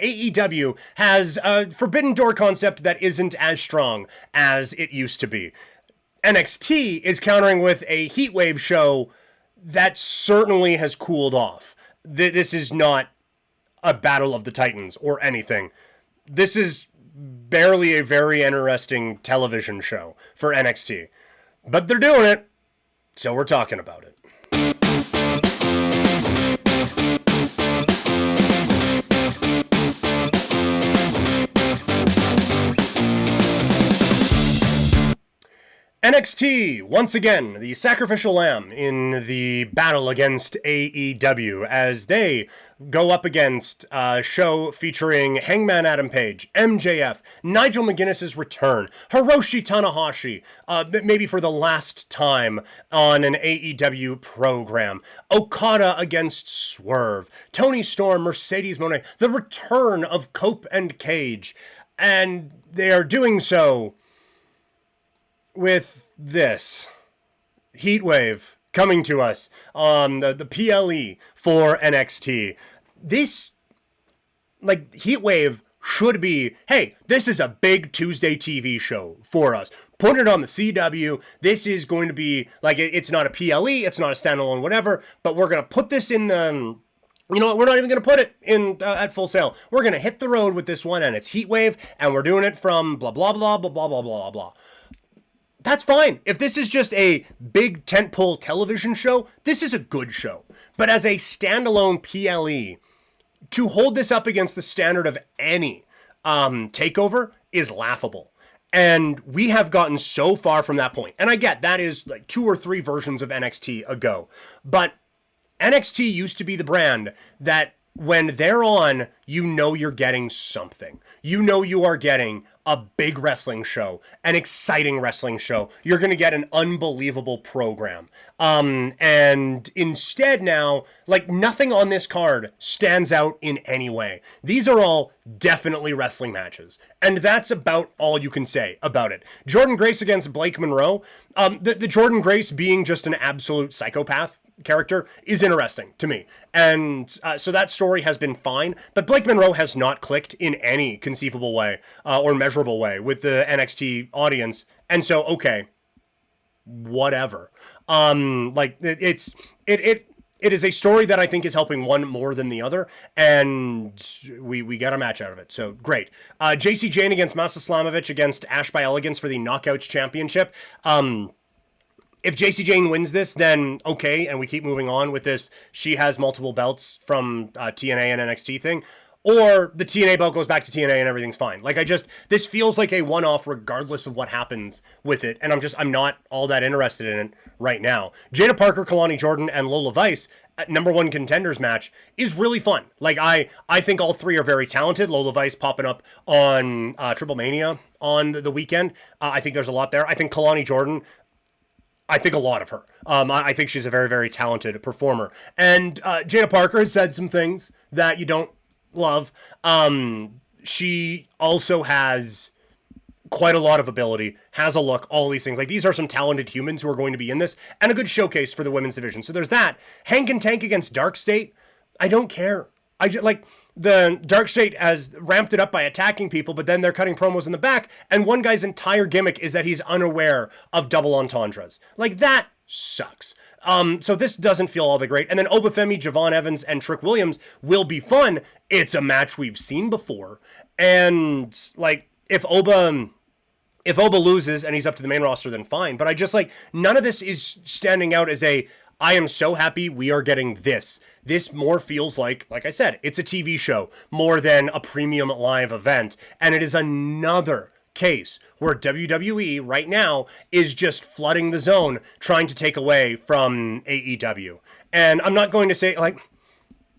AEW has a Forbidden Door concept that isn't as strong as it used to be. NXT is countering with a Heatwave show that certainly has cooled off. This is not a Battle of the Titans or anything. This is barely a very interesting television show for NXT. But they're doing it, so we're talking about it. NXT, once again, the sacrificial lamb in the battle against AEW as they go up against a show featuring Hangman Adam Page, MJF, Nigel McGuinness's return, Hiroshi Tanahashi, maybe for the last time on an AEW program, Okada against Swerve, Toni Storm, Mercedes Moné, the return of Cope and Cage, and they are doing so with this Heatwave coming to us on the PLE for NXT. This, like, Heatwave should be, hey, this is a big Tuesday TV show for us. Put it on the CW. This is going to be, like, it's not a PLE, it's not a standalone whatever, but we're going to put this in the... You know what, we're not even going to put it in at Full Sail. We're going to hit the road with this one, and it's Heatwave, and we're doing it from blah, blah, blah, blah, blah, blah, blah, blah. That's fine. If this is just a big tentpole television show, this is a good show. But as a standalone PLE, to hold this up against the standard of any TakeOver is laughable. And we have gotten so far from that point. And I get that is like 2 or 3 versions of NXT ago. But NXT used to be the brand that when they're on, you know you're getting something. You know you are getting a big wrestling show, an exciting wrestling show. You're going to get an unbelievable program. And instead now, like, nothing on this card stands out in any way. These are all definitely wrestling matches. And that's about all you can say about it. Jordan Grace against Blake Monroe. The Jordan Grace being just an absolute psychopath character is interesting to me. And so that story has been fine, but Blake Monroe has not clicked in any conceivable way or measurable way with the NXT audience. And so, okay, whatever. Like it is a story that I think is helping one more than the other, and we got a match out of it. So great. JC Jane against Masa Slamovich against Ash by Elegance for the Knockouts Championship. If JC Jane wins this, then okay, and we keep moving on with this. She has multiple belts from TNA and NXT thing. Or the TNA belt goes back to TNA and everything's fine. Like, this feels like a one-off regardless of what happens with it. And I'm not all that interested in it right now. Jada Parker, Kalani Jordan, and Lola Vice at #1 contenders match is really fun. Like, I think all 3 are very talented. Lola Vice popping up on Triple Mania on the weekend. I think there's a lot there. I think Kalani Jordan... I think a lot of her. I think she's a very, very talented performer. And Jada Parker has said some things that you don't love. She also has quite a lot of ability, has a look, all these things. Like, these are some talented humans who are going to be in this, and a good showcase for the women's division. So there's that. Hank and Tank against Dark State. I don't care. The Dark State has ramped it up by attacking people, but then they're cutting promos in the back, and one guy's entire gimmick is that he's unaware of double entendres. Like, that sucks. So this doesn't feel all that great. And then Oba Femi, Javon Evans, and Trick Williams will be fun. It's a match we've seen before. And, like, if Oba loses and he's up to the main roster, then fine. But I just, like, none of this is standing out as I am so happy we are getting this. This more feels like I said, it's a TV show more than a premium live event. And it is another case where WWE right now is just flooding the zone, trying to take away from AEW. And I'm not going to say, like,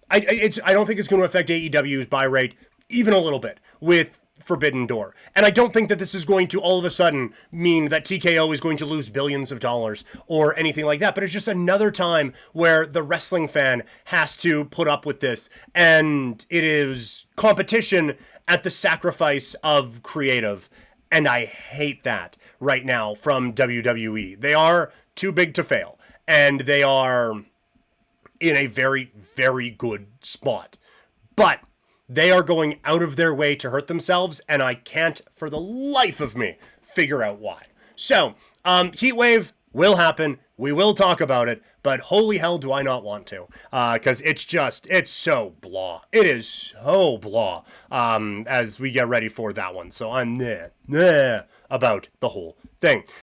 I don't think it's going to affect AEW's buy rate even a little bit with Forbidden Door. And I don't think that this is going to all of a sudden mean that TKO is going to lose billions of dollars or anything like that. But it's just another time where the wrestling fan has to put up with this. And it is competition at the sacrifice of creative. And I hate that right now from WWE. They are too big to fail. And they are in a very, very good spot. But they are going out of their way to hurt themselves, and I can't for the life of me figure out why. So, Heatwave will happen. We will talk about it, but holy hell do I not want to. Because it's so blah. It is so blah as we get ready for that one. So I'm about the whole thing.